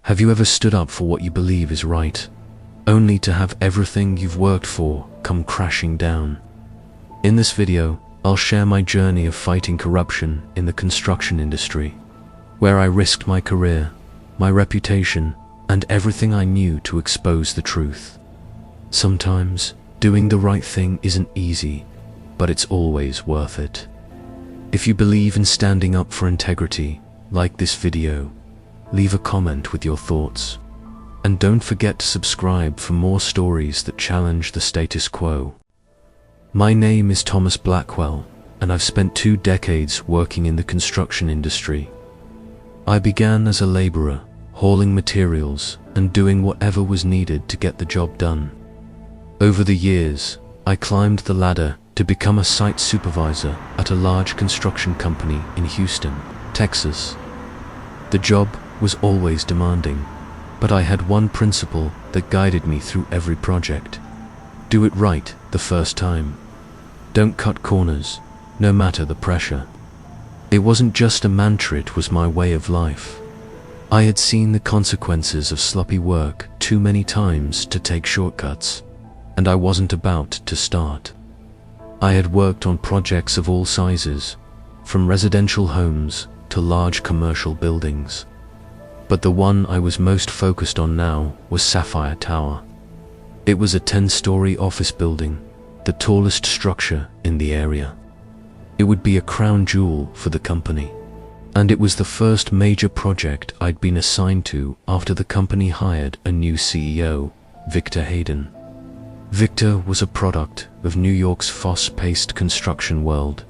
Have you ever stood up for what you believe is right, only to have everything you've worked for come crashing down? In this video, I'll share my journey of fighting corruption in the construction industry, where I risked my career, my reputation, and everything I knew to expose the truth. Sometimes, doing the right thing isn't easy, but it's always worth it. If you believe in standing up for integrity, like this video, leave a comment with your thoughts. And don't forget to subscribe for more stories that challenge the status quo. My name is Thomas Blackwell, and I've spent 2 decades working in the construction industry. I began as a laborer, hauling materials and doing whatever was needed to get the job done. Over the years, I climbed the ladder to become a site supervisor at a large construction company in Houston, Texas. The job was always demanding, but I had one principle that guided me through every project. Do it right the first time. Don't cut corners, no matter the pressure. It wasn't just a mantra, it was my way of life. I had seen the consequences of sloppy work too many times to take shortcuts, and I wasn't about to start. I had worked on projects of all sizes, from residential homes to large commercial buildings. But the one I was most focused on now was Sapphire Tower. It was a 10-story office building, the tallest structure in the area. It would be a crown jewel for the company, and it was the first major project I'd been assigned to after the company hired a new CEO, Victor Hayden. Victor was a product of New York's fast-paced construction world,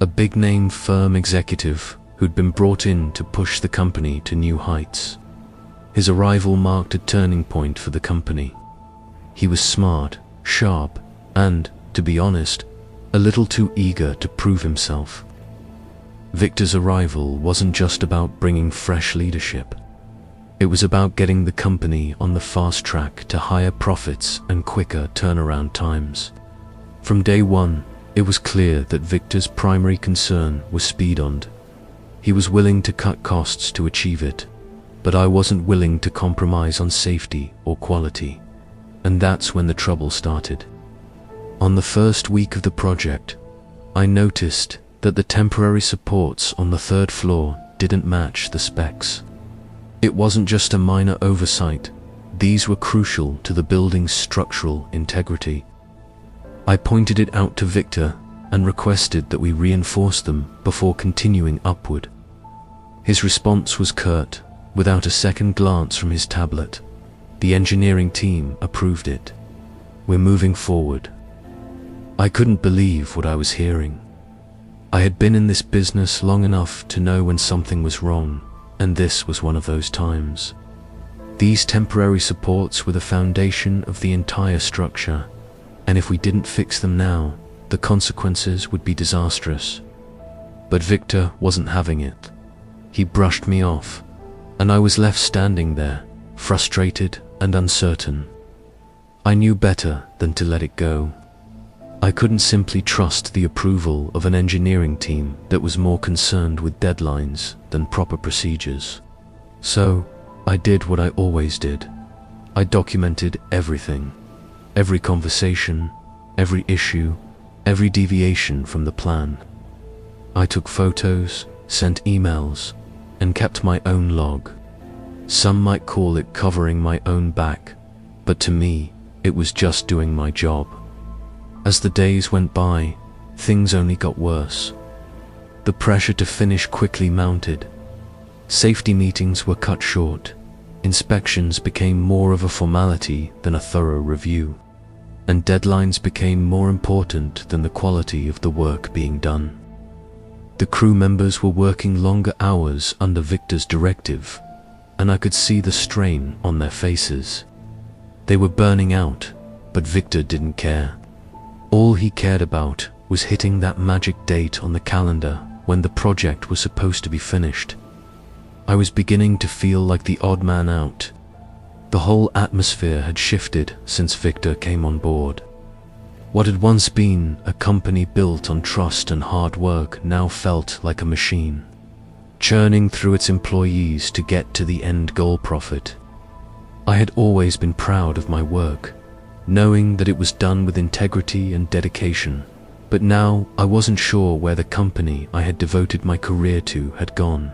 a big-name firm executive who'd been brought in to push the company to new heights. His arrival marked a turning point for the company. He was smart, sharp, and, to be honest, a little too eager to prove himself. Victor's arrival wasn't just about bringing fresh leadership. It was about getting the company on the fast track to higher profits and quicker turnaround times. From day one, it was clear that Victor's primary concern was speed. He was willing to cut costs to achieve it, but I wasn't willing to compromise on safety or quality, and that's when the trouble started. On the first week of the project, I noticed that the temporary supports on the 3rd floor didn't match the specs. It wasn't just a minor oversight, these were crucial to the building's structural integrity. I pointed it out to Victor and requested that we reinforce them before continuing upward. His response was curt, without a second glance from his tablet. The engineering team approved it. We're moving forward. I couldn't believe what I was hearing. I had been in this business long enough to know when something was wrong, and this was one of those times. These temporary supports were the foundation of the entire structure, and if we didn't fix them now, the consequences would be disastrous. But Victor wasn't having it. He brushed me off, and I was left standing there, frustrated and uncertain. I knew better than to let it go. I couldn't simply trust the approval of an engineering team that was more concerned with deadlines than proper procedures. So, I did what I always did. I documented everything, every conversation, every issue, every deviation from the plan. I took photos, sent emails, and kept my own log. Some might call it covering my own back, but to me, it was just doing my job. As the days went by, things only got worse. The pressure to finish quickly mounted. Safety meetings were cut short. Inspections became more of a formality than a thorough review. And deadlines became more important than the quality of the work being done. The crew members were working longer hours under Victor's directive, and I could see the strain on their faces. They were burning out, but Victor didn't care. All he cared about was hitting that magic date on the calendar when the project was supposed to be finished. I was beginning to feel like the odd man out. The whole atmosphere had shifted since Victor came on board. What had once been a company built on trust and hard work now felt like a machine. churning through its employees to get to the end goal: profit. I had always been proud of my work, knowing that it was done with integrity and dedication, but now I wasn't sure where the company I had devoted my career to had gone.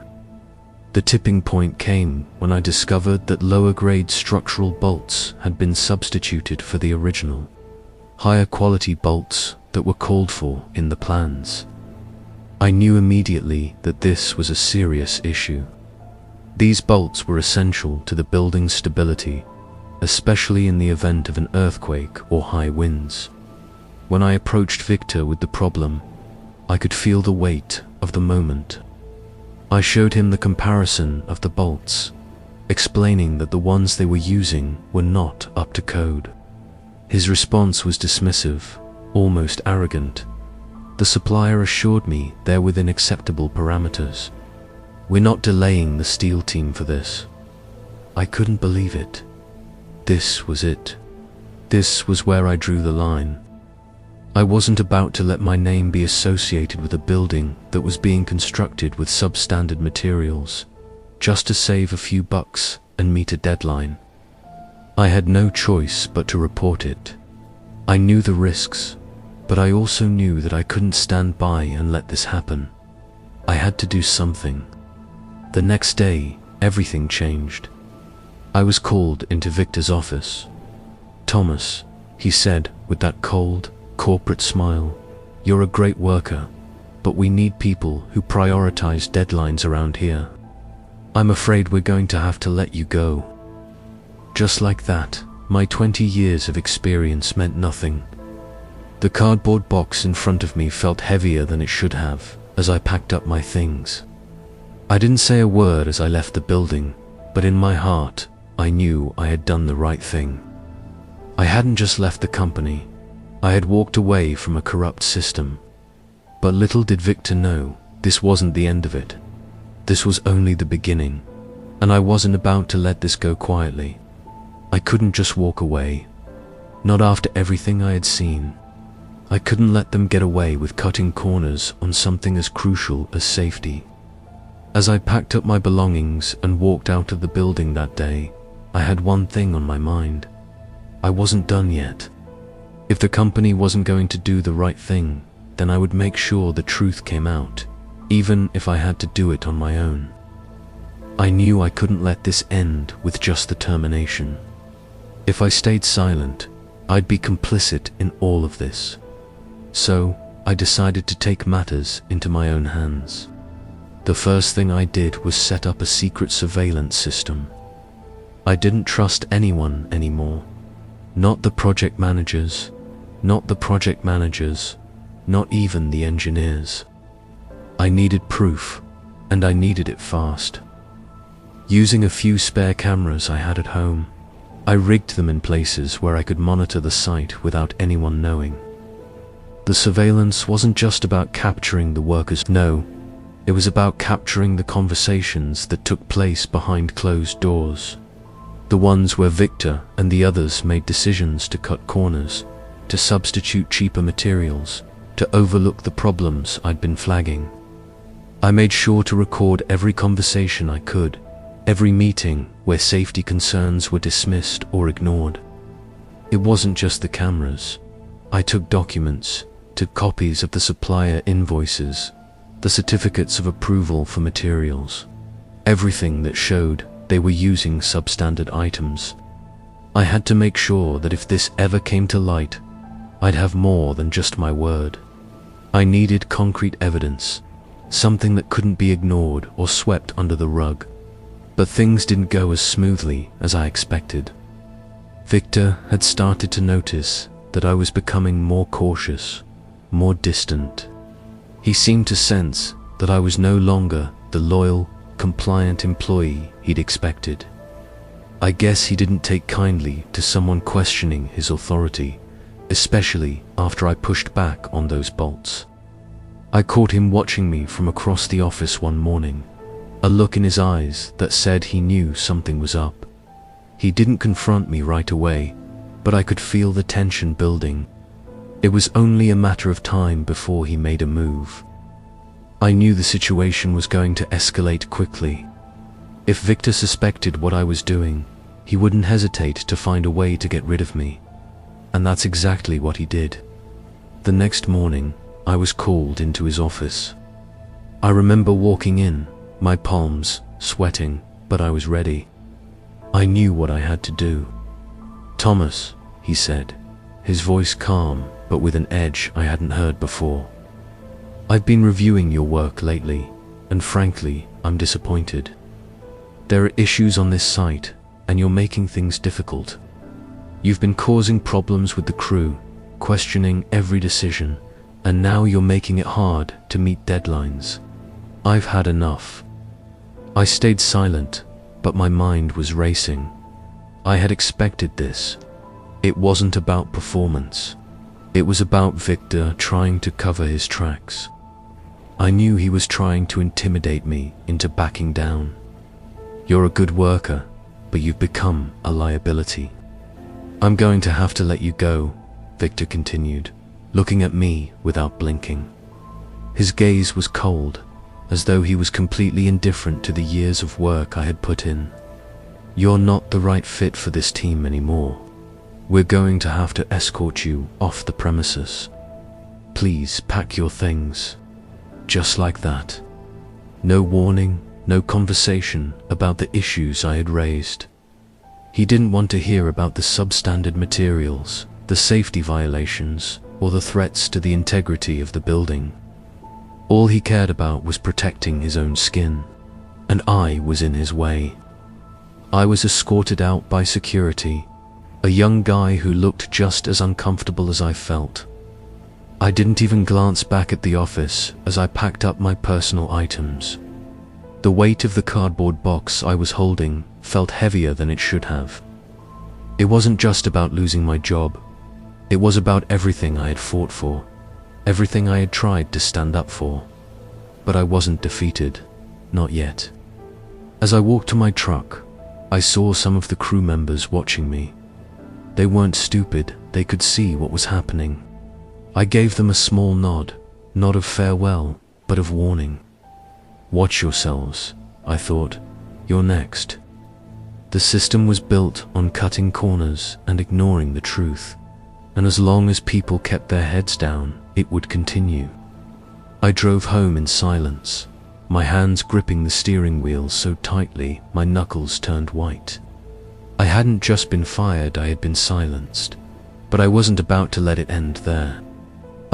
The tipping point came when I discovered that lower-grade structural bolts had been substituted for the original, higher-quality bolts that were called for in the plans. I knew immediately that this was a serious issue. These bolts were essential to the building's stability, especially in the event of an earthquake or high winds. When I approached Victor with the problem, I could feel the weight of the moment. I showed him the comparison of the bolts, explaining that the ones they were using were not up to code. His response was dismissive, almost arrogant. The supplier assured me they're within acceptable parameters. We're not delaying the steel team for this. I couldn't believe it. This was it. This was where I drew the line. I wasn't about to let my name be associated with a building that was being constructed with substandard materials, just to save a few bucks and meet a deadline. I had no choice but to report it. I knew the risks, but I also knew that I couldn't stand by and let this happen. I had to do something. The next day, everything changed. I was called into Victor's office. "Thomas," he said with that cold, corporate smile, "you're a great worker, but we need people who prioritize deadlines around here. I'm afraid we're going to have to let you go." Just like that, my 20 years of experience meant nothing. The cardboard box in front of me felt heavier than it should have as I packed up my things. I didn't say a word as I left the building, but in my heart, I knew I had done the right thing. I hadn't just left the company. I had walked away from a corrupt system. But little did Victor know, this wasn't the end of it. This was only the beginning, and I wasn't about to let this go quietly. I couldn't just walk away. Not after everything I had seen. I couldn't let them get away with cutting corners on something as crucial as safety. As I packed up my belongings and walked out of the building that day, I had one thing on my mind. I wasn't done yet. If the company wasn't going to do the right thing, then I would make sure the truth came out, even if I had to do it on my own. I knew I couldn't let this end with just the termination. If I stayed silent, I'd be complicit in all of this. So, I decided to take matters into my own hands. The first thing I did was set up a secret surveillance system. I didn't trust anyone anymore. Not the project managers, not even the engineers. I needed proof, and I needed it fast. Using a few spare cameras I had at home, I rigged them in places where I could monitor the site without anyone knowing. The surveillance wasn't just about capturing the workers, no, it was about capturing the conversations that took place behind closed doors. The ones where Victor and the others made decisions to cut corners, to substitute cheaper materials, to overlook the problems I'd been flagging. I made sure to record every conversation I could, every meeting where safety concerns were dismissed or ignored. It wasn't just the cameras. I took documents, took copies of the supplier invoices, the certificates of approval for materials, everything that showed they were using substandard items. I had to make sure that if this ever came to light, I'd have more than just my word. I needed concrete evidence, something that couldn't be ignored or swept under the rug. But things didn't go as smoothly as I expected. Victor had started to notice that I was becoming more cautious, more distant. He seemed to sense that I was no longer the loyal, compliant employee he'd expected. I guess he didn't take kindly to someone questioning his authority, especially after I pushed back on those bolts. I caught him watching me from across the office one morning, a look in his eyes that said he knew something was up. He didn't confront me right away, but I could feel the tension building. It was only a matter of time before he made a move. I knew the situation was going to escalate quickly. If Victor suspected what I was doing, he wouldn't hesitate to find a way to get rid of me. And that's exactly what he did. The next morning, I was called into his office. I remember walking in, my palms sweating, but I was ready. I knew what I had to do. "Thomas," he said, his voice calm, but with an edge I hadn't heard before. "I've been reviewing your work lately, and frankly, I'm disappointed. There are issues on this site, and you're making things difficult. You've been causing problems with the crew, questioning every decision, and now you're making it hard to meet deadlines. I've had enough." I stayed silent, but my mind was racing. I had expected this. It wasn't about performance. It was about Victor trying to cover his tracks. I knew he was trying to intimidate me into backing down. "You're a good worker, but you've become a liability. I'm going to have to let you go," Victor continued, looking at me without blinking. His gaze was cold, as though he was completely indifferent to the years of work I had put in. "You're not the right fit for this team anymore. We're going to have to escort you off the premises. Please pack your things." Just like that. No warning, no conversation about the issues I had raised. He didn't want to hear about the substandard materials, the safety violations, or the threats to the integrity of the building. All he cared about was protecting his own skin, and I was in his way. I was escorted out by security, a young guy who looked just as uncomfortable as I felt. I didn't even glance back at the office as I packed up my personal items. The weight of the cardboard box I was holding felt heavier than it should have. It wasn't just about losing my job. It was about everything I had fought for, everything I had tried to stand up for. But I wasn't defeated, not yet. As I walked to my truck, I saw some of the crew members watching me. They weren't stupid, they could see what was happening. I gave them a small nod, not of farewell, but of warning. "Watch yourselves," I thought. "You're next." The system was built on cutting corners and ignoring the truth, and as long as people kept their heads down, it would continue. I drove home in silence, my hands gripping the steering wheel so tightly my knuckles turned white. I hadn't just been fired, I had been silenced, but I wasn't about to let it end there.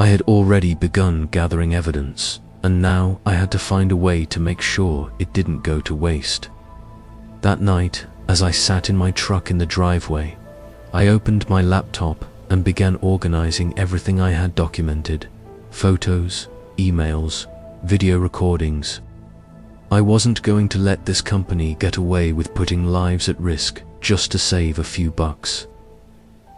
I had already begun gathering evidence, and now I had to find a way to make sure it didn't go to waste. That night, as I sat in my truck in the driveway, I opened my laptop and began organizing everything I had documented: photos, emails, video recordings. I wasn't going to let this company get away with putting lives at risk just to save a few bucks.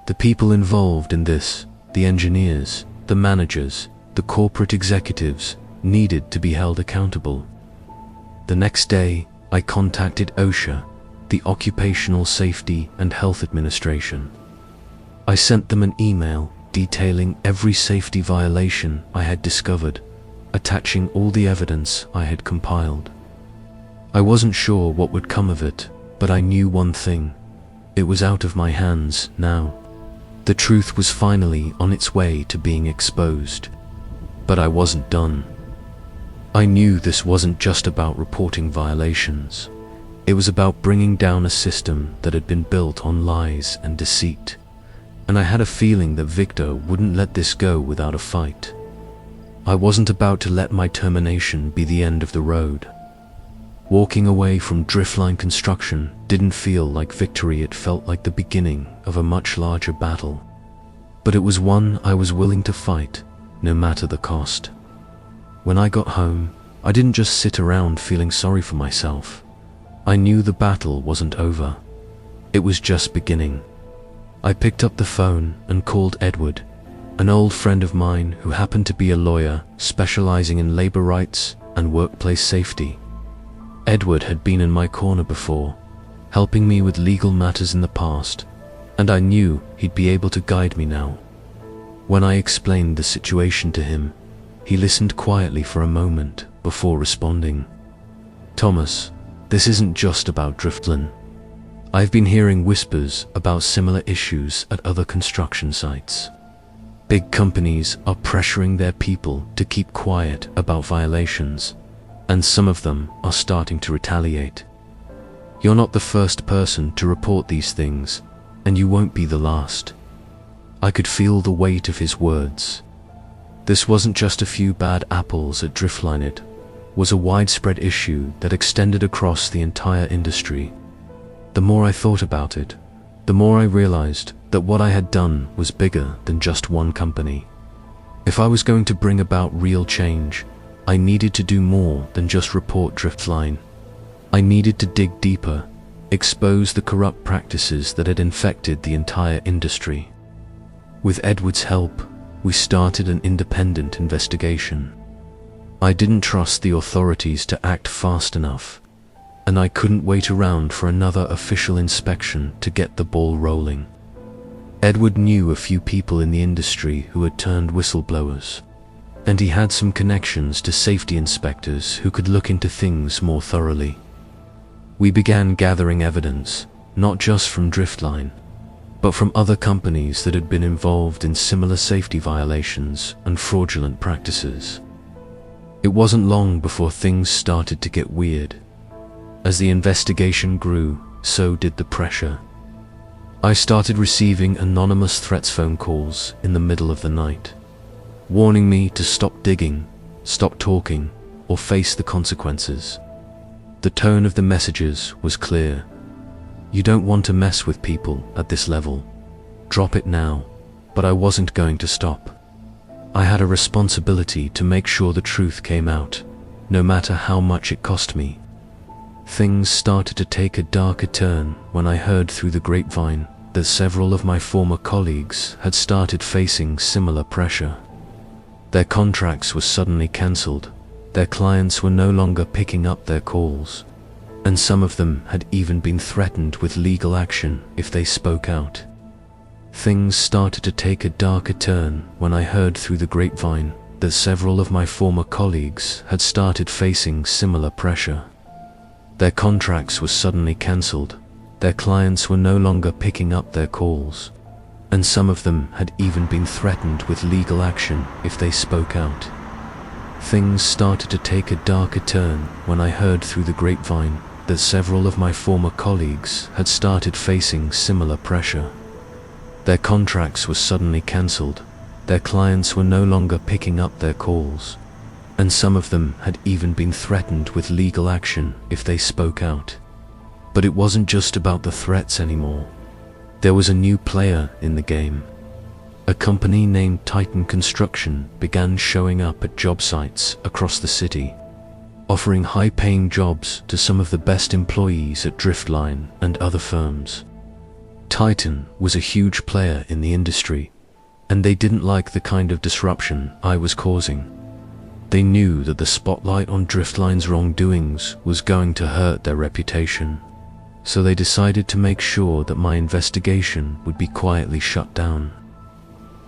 The people involved in this, the engineers, the managers, the corporate executives, needed to be held accountable. The next day, I contacted OSHA, the Occupational Safety and Health Administration. I sent them an email detailing every safety violation I had discovered, attaching all the evidence I had compiled. I wasn't sure what would come of it, but I knew one thing: it was out of my hands now. The truth was finally on its way to being exposed. But I wasn't done. I knew this wasn't just about reporting violations. It was about bringing down a system that had been built on lies and deceit. And I had a feeling that Victor wouldn't let this go without a fight. I wasn't about to let my termination be the end of the road. Walking away from Driftline Construction didn't feel like victory, it felt like the beginning of a much larger battle. But it was one I was willing to fight, no matter the cost. When I got home, I didn't just sit around feeling sorry for myself. I knew the battle wasn't over. It was just beginning. I picked up the phone and called Edward, an old friend of mine who happened to be a lawyer specializing in labor rights and workplace safety. Edward had been in my corner before, helping me with legal matters in the past, and I knew he'd be able to guide me now. When I explained the situation to him, he listened quietly for a moment, before responding. "Thomas, this isn't just about Driftline. I've been hearing whispers about similar issues at other construction sites. Big companies are pressuring their people to keep quiet about violations, and some of them are starting to retaliate. You're not the first person to report these things, and you won't be the last." I could feel the weight of his words. This wasn't just a few bad apples at Driftline, it was a widespread issue that extended across the entire industry. The more I thought about it, the more I realized that what I had done was bigger than just one company. If I was going to bring about real change, I needed to do more than just report Driftline. I needed to dig deeper, expose the corrupt practices that had infected the entire industry. With Edward's help, we started an independent investigation. I didn't trust the authorities to act fast enough, and I couldn't wait around for another official inspection to get the ball rolling. Edward knew a few people in the industry who had turned whistleblowers, and he had some connections to safety inspectors who could look into things more thoroughly. We began gathering evidence, not just from Driftline, but from other companies that had been involved in similar safety violations and fraudulent practices. It wasn't long before things started to get weird. As the investigation grew, so did the pressure. I started receiving anonymous threats phone calls in the middle of the night, warning me to stop digging, stop talking, or face the consequences. The tone of the messages was clear. "You don't want to mess with people at this level. Drop it now." But I wasn't going to stop. I had a responsibility to make sure the truth came out, no matter how much it cost me. Things started to take a darker turn when I heard through the grapevine that several of my former colleagues had started facing similar pressure. Their contracts were suddenly cancelled, their clients were no longer picking up their calls, and some of them had even been threatened with legal action if they spoke out. Things started to take a darker turn when I heard through the grapevine that several of my former colleagues had started facing similar pressure. Their contracts were suddenly cancelled, their clients were no longer picking up their calls, and some of them had even been threatened with legal action if they spoke out. Things started to take a darker turn when I heard through the grapevine that several of my former colleagues had started facing similar pressure. Their contracts were suddenly cancelled, their clients were no longer picking up their calls, and some of them had even been threatened with legal action if they spoke out. But it wasn't just about the threats anymore. There was a new player in the game. A company named Titan Construction began showing up at job sites across the city, offering high-paying jobs to some of the best employees at Driftline and other firms. Titan was a huge player in the industry, and they didn't like the kind of disruption I was causing. They knew that the spotlight on Driftline's wrongdoings was going to hurt their reputation, so they decided to make sure that my investigation would be quietly shut down.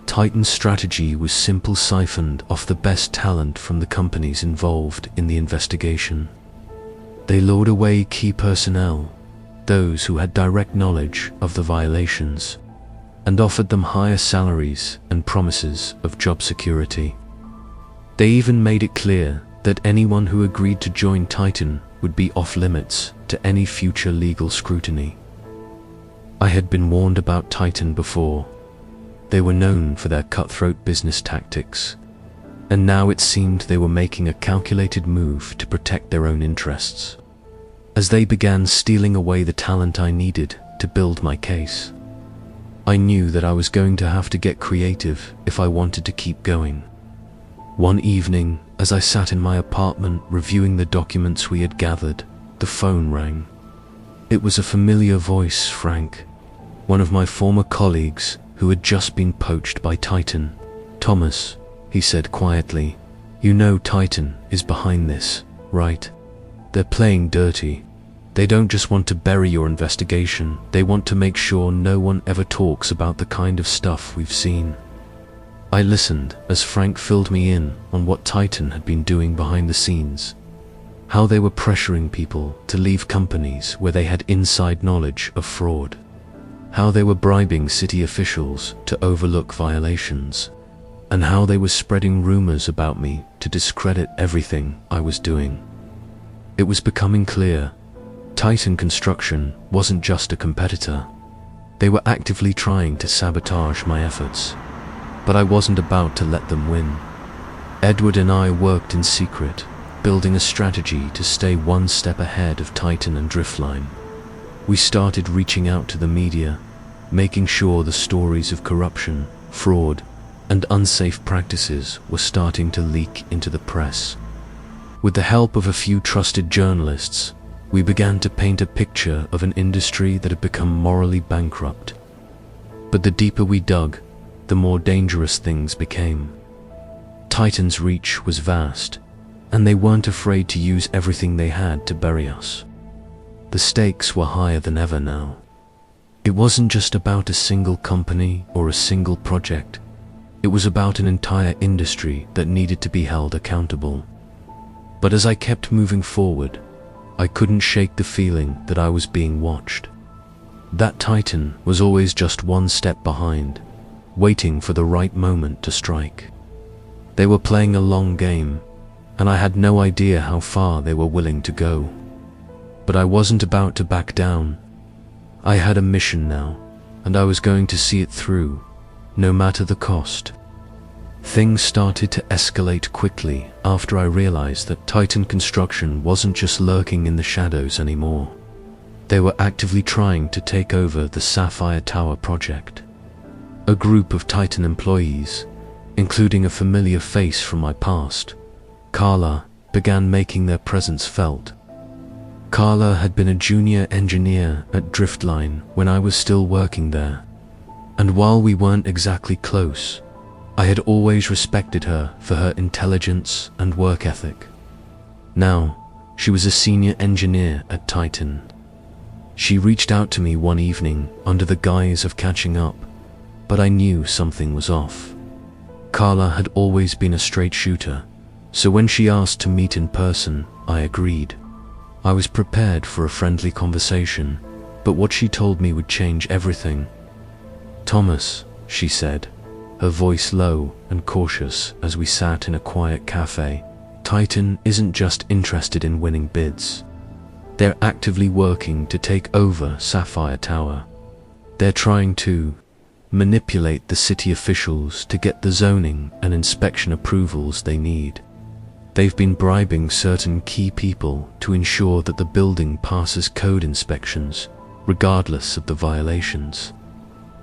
Titan's strategy was simply siphoned off the best talent from the companies involved in the investigation. They lured away key personnel, those who had direct knowledge of the violations, and offered them higher salaries and promises of job security. They even made it clear that anyone who agreed to join Titan would be off limits to any future legal scrutiny. I had been warned about Titan before. They were known for their cutthroat business tactics, and now it seemed they were making a calculated move to protect their own interests, as they began stealing away the talent I needed to build my case. I knew that I was going to have to get creative if I wanted to keep going. One evening, as I sat in my apartment reviewing the documents we had gathered, the phone rang. It was a familiar voice, Frank, one of my former colleagues who had just been poached by Titan. "Thomas," he said quietly, "you know Titan is behind this, right? They're playing dirty. They don't just want to bury your investigation, they want to make sure no one ever talks about the kind of stuff we've seen." I listened as Frank filled me in on what Titan had been doing behind the scenes, how they were pressuring people to leave companies where they had inside knowledge of fraud, how they were bribing city officials to overlook violations, and how they were spreading rumors about me to discredit everything I was doing. It was becoming clear, Titan Construction wasn't just a competitor. They were actively trying to sabotage my efforts, but I wasn't about to let them win. Edward and I worked in secret, building a strategy to stay one step ahead of Titan and Driftline. We started reaching out to the media, making sure the stories of corruption, fraud, and unsafe practices were starting to leak into the press. With the help of a few trusted journalists, we began to paint a picture of an industry that had become morally bankrupt. But the deeper we dug, the more dangerous things became. Titan's reach was vast, and they weren't afraid to use everything they had to bury us. The stakes were higher than ever now. It wasn't just about a single company or a single project. It was about an entire industry that needed to be held accountable. But as I kept moving forward, I couldn't shake the feeling that I was being watched. That Titan was always just one step behind, waiting for the right moment to strike. They were playing a long game, and I had no idea how far they were willing to go. But I wasn't about to back down. I had a mission now, and I was going to see it through, no matter the cost. Things started to escalate quickly after I realized that Titan Construction wasn't just lurking in the shadows anymore. They were actively trying to take over the Sapphire Tower project. A group of Titan employees, including a familiar face from my past, Carla, began making their presence felt. Carla had been a junior engineer at Driftline when I was still working there, and while we weren't exactly close, I had always respected her for her intelligence and work ethic. Now, she was a senior engineer at Titan. She reached out to me one evening under the guise of catching up, but I knew something was off. Carla had always been a straight shooter, so when she asked to meet in person, I agreed. I was prepared for a friendly conversation, but what she told me would change everything. "Thomas," she said, her voice low and cautious as we sat in a quiet cafe, "Titan isn't just interested in winning bids. They're actively working to take over Sapphire Tower. They're trying to manipulate the city officials to get the zoning and inspection approvals they need. They've been bribing certain key people to ensure that the building passes code inspections, regardless of the violations.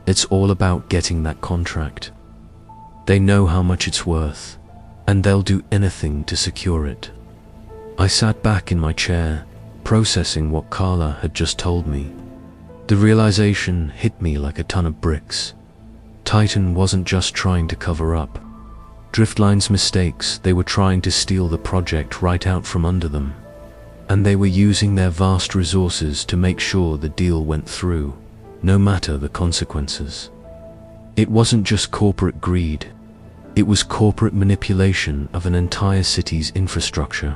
It's all about getting that contract. They know how much it's worth, and they'll do anything to secure it." I sat back in my chair, processing what Carla had just told me. The realization hit me like a ton of bricks. Titan wasn't just trying to cover up Driftline's mistakes, they were trying to steal the project right out from under them. And they were using their vast resources to make sure the deal went through, no matter the consequences. It wasn't just corporate greed, it was corporate manipulation of an entire city's infrastructure.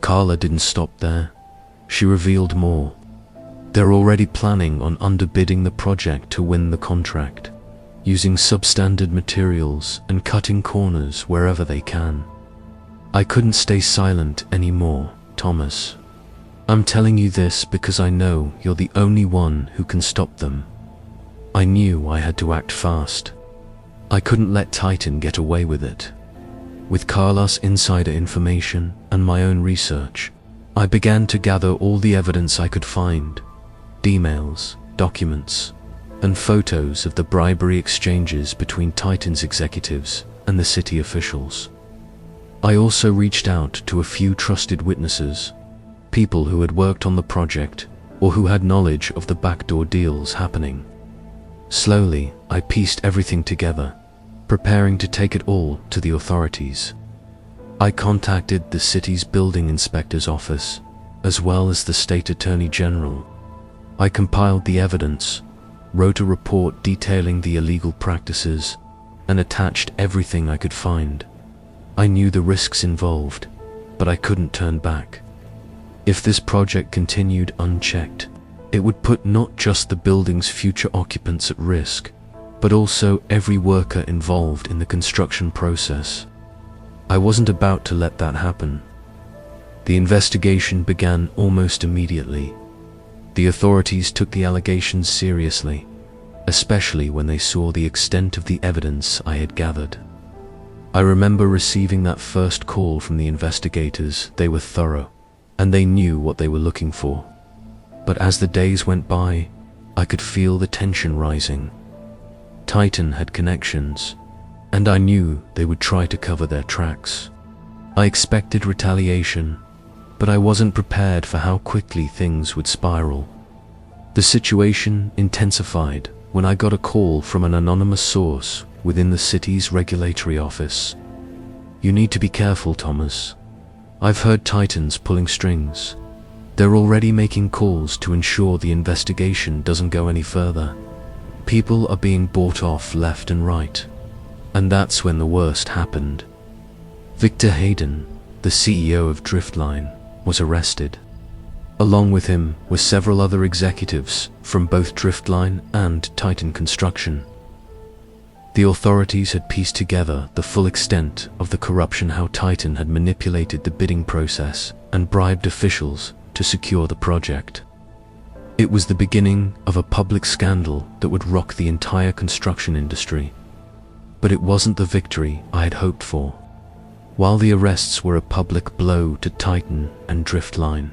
Carla didn't stop there. She revealed more. They're already planning on underbidding the project to win the contract, using substandard materials and cutting corners wherever they can. I couldn't stay silent anymore, Thomas. I'm telling you this because I know you're the only one who can stop them. I knew I had to act fast. I couldn't let Titan get away with it. With Carla's insider information and my own research, I began to gather all the evidence I could find: emails, documents, and photos of the bribery exchanges between Titan's executives and the city officials. I also reached out to a few trusted witnesses, people who had worked on the project or who had knowledge of the backdoor deals happening. Slowly, I pieced everything together, preparing to take it all to the authorities. I contacted the city's building inspector's office, as well as the state attorney general. I compiled the evidence, wrote a report detailing the illegal practices, and attached everything I could find. I knew the risks involved, but I couldn't turn back. If this project continued unchecked, it would put not just the building's future occupants at risk, but also every worker involved in the construction process. I wasn't about to let that happen. The investigation began almost immediately. The authorities took the allegations seriously, especially when they saw the extent of the evidence I had gathered. I remember receiving that first call from the investigators. They were thorough, and they knew what they were looking for. But as the days went by, I could feel the tension rising. Titan had connections, and I knew they would try to cover their tracks. I expected retaliation, but I wasn't prepared for how quickly things would spiral. The situation intensified when I got a call from an anonymous source within the city's regulatory office. "You need to be careful, Thomas. I've heard Titans pulling strings. They're already making calls to ensure the investigation doesn't go any further. People are being bought off left and right." And that's when the worst happened. Victor Hayden, the CEO of Driftline, was arrested. Along with him were several other executives from both Driftline and Titan Construction. The authorities had pieced together the full extent of the corruption, how Titan had manipulated the bidding process and bribed officials to secure the project. It was the beginning of a public scandal that would rock the entire construction industry. But it wasn't the victory I had hoped for. While the arrests were a public blow to Titan and Driftline,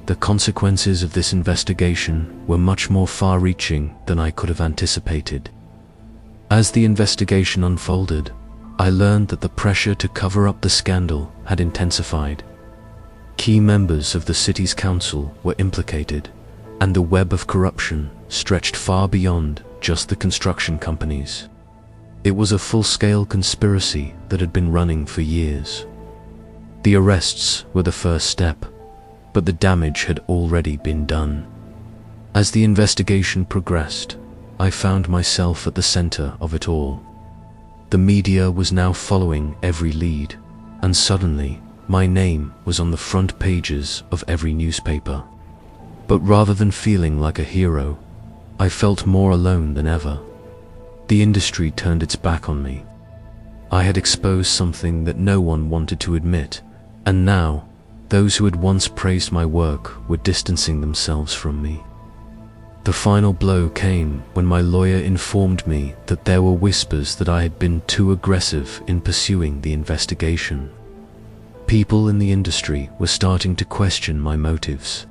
the consequences of this investigation were much more far-reaching than I could have anticipated. As the investigation unfolded, I learned that the pressure to cover up the scandal had intensified. Key members of the city's council were implicated, and the web of corruption stretched far beyond just the construction companies. It was a full-scale conspiracy that had been running for years. The arrests were the first step, but the damage had already been done. As the investigation progressed, I found myself at the center of it all. The media was now following every lead, and suddenly, my name was on the front pages of every newspaper. But rather than feeling like a hero, I felt more alone than ever. The industry turned its back on me. I had exposed something that no one wanted to admit, and now, those who had once praised my work were distancing themselves from me. The final blow came when my lawyer informed me that there were whispers that I had been too aggressive in pursuing the investigation. People in the industry were starting to question my motives.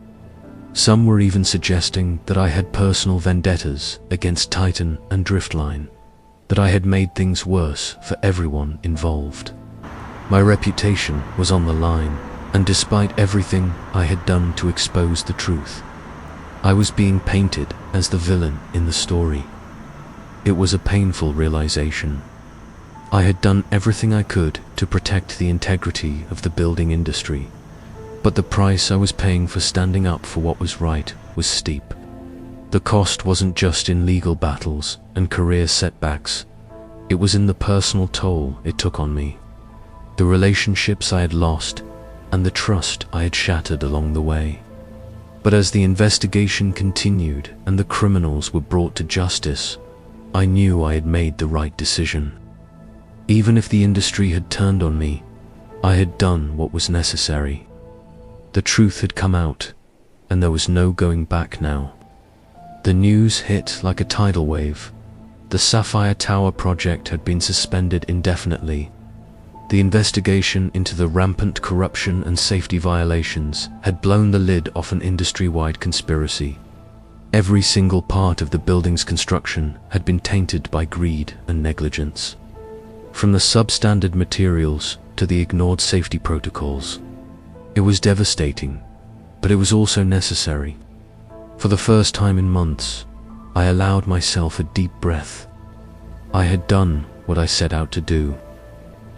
Some were even suggesting that I had personal vendettas against Titan and Driftline, that I had made things worse for everyone involved. My reputation was on the line, and despite everything I had done to expose the truth, I was being painted as the villain in the story. It was a painful realization. I had done everything I could to protect the integrity of the building industry, but the price I was paying for standing up for what was right was steep. The cost wasn't just in legal battles and career setbacks, it was in the personal toll it took on me, the relationships I had lost, and the trust I had shattered along the way. But as the investigation continued and the criminals were brought to justice, I knew I had made the right decision. Even if the industry had turned on me, I had done what was necessary. The truth had come out, and there was no going back now. The news hit like a tidal wave. The Sapphire Tower project had been suspended indefinitely. The investigation into the rampant corruption and safety violations had blown the lid off an industry-wide conspiracy. Every single part of the building's construction had been tainted by greed and negligence. From the substandard materials to the ignored safety protocols. It was devastating, but it was also necessary. For the first time in months, I allowed myself a deep breath. I had done what I set out to do.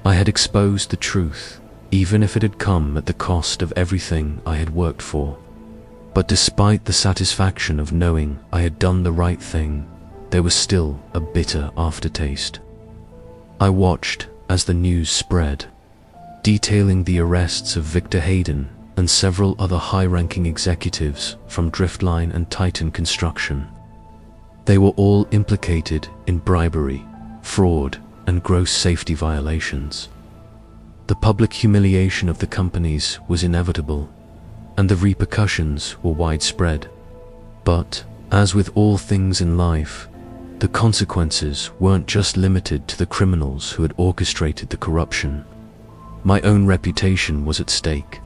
I had exposed the truth, even if it had come at the cost of everything I had worked for. But despite the satisfaction of knowing I had done the right thing, there was still a bitter aftertaste. I watched as the news spread, detailing the arrests of Victor Hayden and several other high-ranking executives from Driftline and Titan Construction. They were all implicated in bribery, fraud, and gross safety violations. The public humiliation of the companies was inevitable, and the repercussions were widespread. But, as with all things in life, the consequences weren't just limited to the criminals who had orchestrated the corruption. My own reputation was at stake.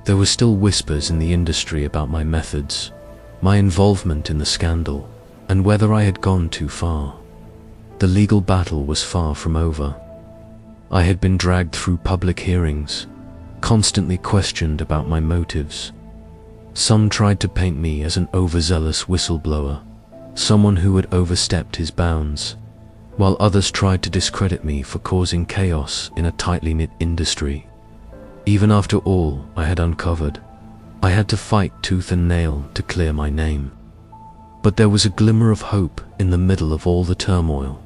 There were still whispers in the industry about my methods, my involvement in the scandal, and whether I had gone too far. The legal battle was far from over. I had been dragged through public hearings, constantly questioned about my motives. Some tried to paint me as an overzealous whistleblower, someone who had overstepped his bounds, while others tried to discredit me for causing chaos in a tightly knit industry. Even after all I had uncovered, I had to fight tooth and nail to clear my name. But there was a glimmer of hope in the middle of all the turmoil.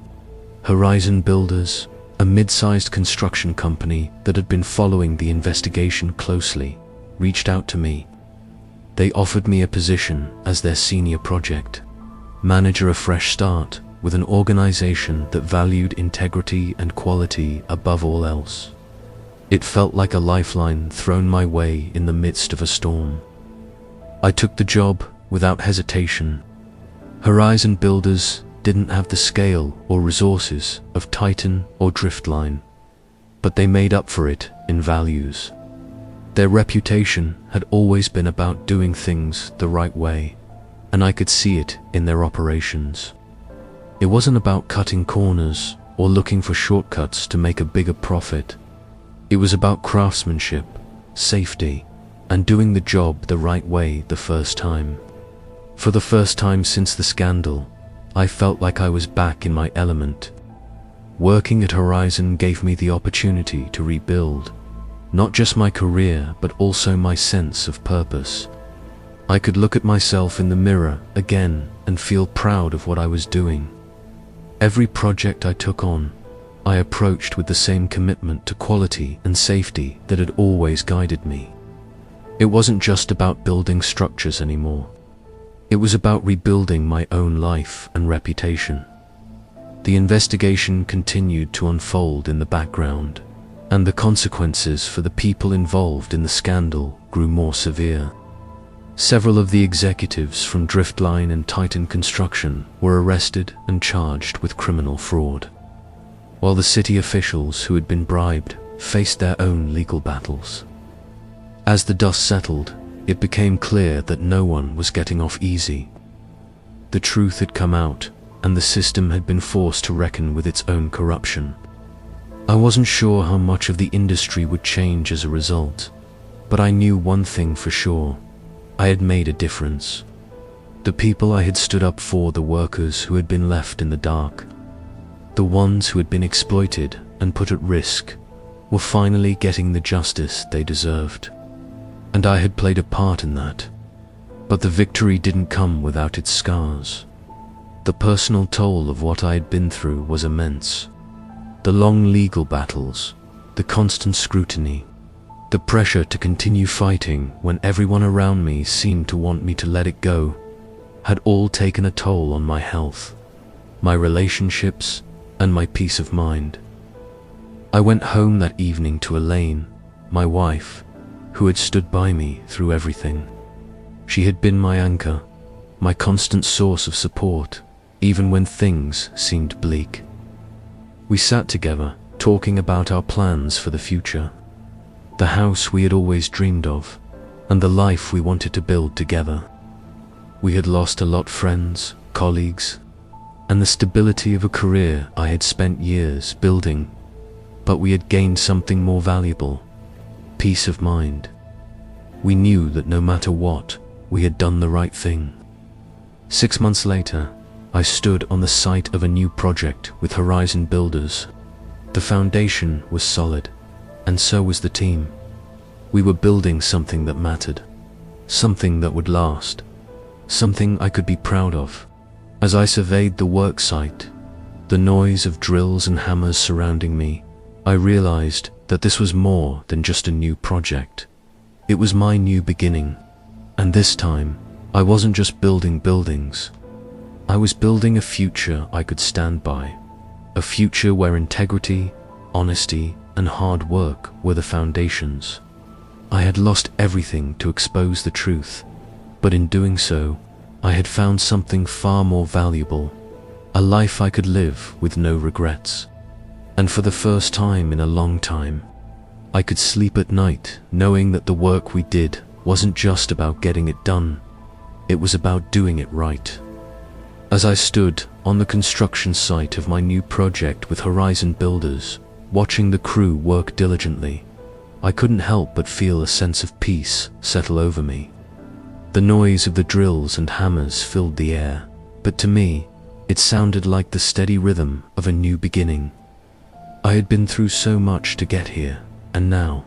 Horizon Builders, a mid-sized construction company that had been following the investigation closely, reached out to me. They offered me a position as their senior project manager, a fresh start with an organization that valued integrity and quality above all else. It felt like a lifeline thrown my way in the midst of a storm. I took the job without hesitation. Horizon Builders didn't have the scale or resources of Titan or Driftline, but they made up for it in values. Their reputation had always been about doing things the right way, and I could see it in their operations. It wasn't about cutting corners or looking for shortcuts to make a bigger profit. It was about craftsmanship, safety, and doing the job the right way the first time. For the first time since the scandal, I felt like I was back in my element. Working at Horizon gave me the opportunity to rebuild, not just my career, but also my sense of purpose. I could look at myself in the mirror again and feel proud of what I was doing. Every project I took on, I approached with the same commitment to quality and safety that had always guided me. It wasn't just about building structures anymore. It was about rebuilding my own life and reputation. The investigation continued to unfold in the background, and the consequences for the people involved in the scandal grew more severe. Several of the executives from Driftline and Titan Construction were arrested and charged with criminal fraud, while the city officials who had been bribed faced their own legal battles. As the dust settled, it became clear that no one was getting off easy. The truth had come out, and the system had been forced to reckon with its own corruption. I wasn't sure how much of the industry would change as a result, but I knew one thing for sure: I had made a difference. The people I had stood up for, the workers who had been left in the dark, the ones who had been exploited and put at risk, were finally getting the justice they deserved. And I had played a part in that. But the victory didn't come without its scars. The personal toll of what I had been through was immense. The long legal battles, the constant scrutiny, the pressure to continue fighting when everyone around me seemed to want me to let it go, had all taken a toll on my health, my relationships, and my peace of mind. I went home that evening to Elaine, my wife, who had stood by me through everything. She had been my anchor, my constant source of support, even when things seemed bleak. We sat together, talking about our plans for the future, the house we had always dreamed of, and the life we wanted to build together. We had lost a lot: friends, colleagues, and the stability of a career I had spent years building, but we had gained something more valuable: peace of mind. We knew that no matter what, we had done the right thing. 6 months later, I stood on the site of a new project with Horizon Builders. The foundation was solid, and so was the team. We were building something that mattered, something that would last, something I could be proud of. As I surveyed the work site, the noise of drills and hammers surrounding me, I realized that this was more than just a new project. It was my new beginning. And this time, I wasn't just building buildings. I was building a future I could stand by. A future where integrity, honesty, and hard work were the foundations. I had lost everything to expose the truth, but in doing so, I had found something far more valuable, a life I could live with no regrets. And for the first time in a long time, I could sleep at night knowing that the work we did wasn't just about getting it done, it was about doing it right. As I stood on the construction site of my new project with Horizon Builders, watching the crew work diligently, I couldn't help but feel a sense of peace settle over me. The noise of the drills and hammers filled the air, but to me, it sounded like the steady rhythm of a new beginning. I had been through so much to get here, and now,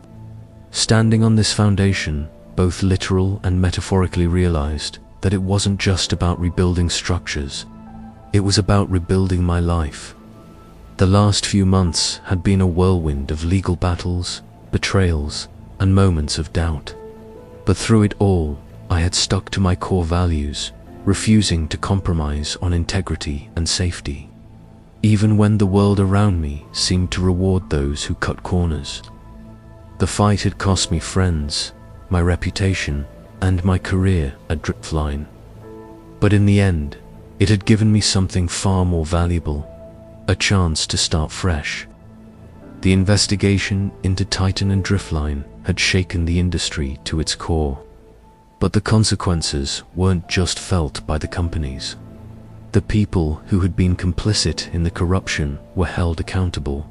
standing on this foundation, both literal and metaphorically realized that it wasn't just about rebuilding structures, it was about rebuilding my life. The last few months had been a whirlwind of legal battles, betrayals, and moments of doubt. But through it all, I had stuck to my core values, refusing to compromise on integrity and safety. Even when the world around me seemed to reward those who cut corners. The fight had cost me friends, my reputation, and my career at Driftline. But in the end, it had given me something far more valuable, a chance to start fresh. The investigation into Titan and Driftline had shaken the industry to its core. But the consequences weren't just felt by the companies. The people who had been complicit in the corruption were held accountable,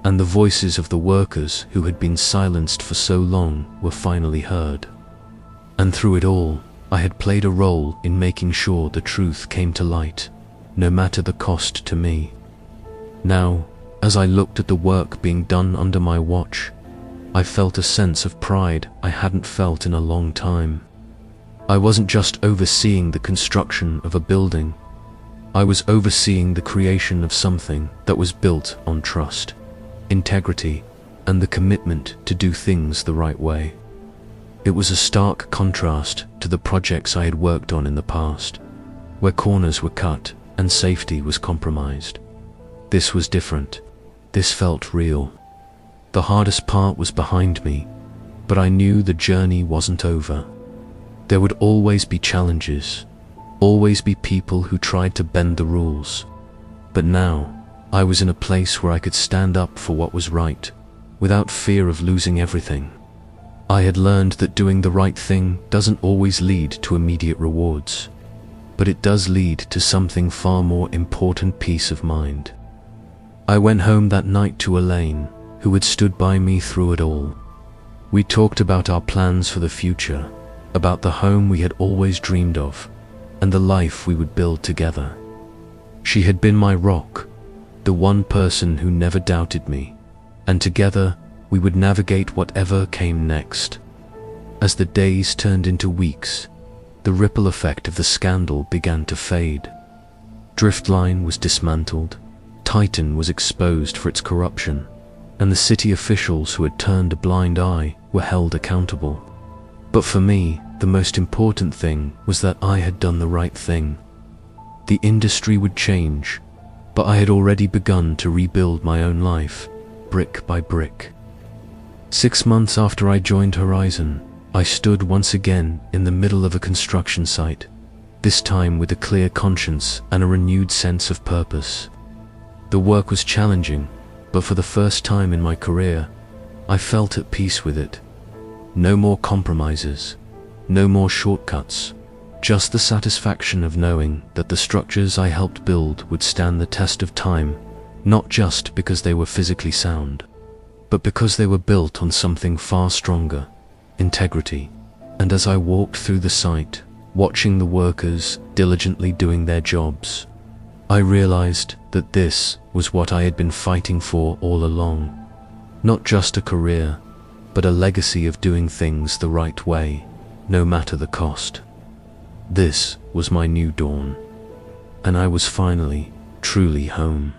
and the voices of the workers who had been silenced for so long were finally heard. And through it all, I had played a role in making sure the truth came to light, no matter the cost to me. Now, as I looked at the work being done under my watch, I felt a sense of pride I hadn't felt in a long time. I wasn't just overseeing the construction of a building, I was overseeing the creation of something that was built on trust, integrity, and the commitment to do things the right way. It was a stark contrast to the projects I had worked on in the past, where corners were cut and safety was compromised. This was different. This felt real. The hardest part was behind me, but I knew the journey wasn't over. There would always be challenges, always be people who tried to bend the rules. But now, I was in a place where I could stand up for what was right, without fear of losing everything. I had learned that doing the right thing doesn't always lead to immediate rewards, but it does lead to something far more important: peace of mind. I went home that night to Elaine, who had stood by me through it all. We talked about our plans for the future, about the home we had always dreamed of, and the life we would build together. She had been my rock, the one person who never doubted me, and together we would navigate whatever came next. As the days turned into weeks, the ripple effect of the scandal began to fade. Driftline was dismantled, Titan was exposed for its corruption, and the city officials who had turned a blind eye were held accountable. But for me, the most important thing was that I had done the right thing. The industry would change, but I had already begun to rebuild my own life, brick by brick. 6 months after I joined Horizon, I stood once again in the middle of a construction site, this time with a clear conscience and a renewed sense of purpose. The work was challenging, but for the first time in my career, I felt at peace with it. No more compromises, no more shortcuts, just the satisfaction of knowing that the structures I helped build would stand the test of time, not just because they were physically sound, but because they were built on something far stronger: integrity. And as I walked through the site, watching the workers diligently doing their jobs, I realized that this was what I had been fighting for all along. Not just a career, but a legacy of doing things the right way, no matter the cost. This was my new dawn, and I was finally, truly home.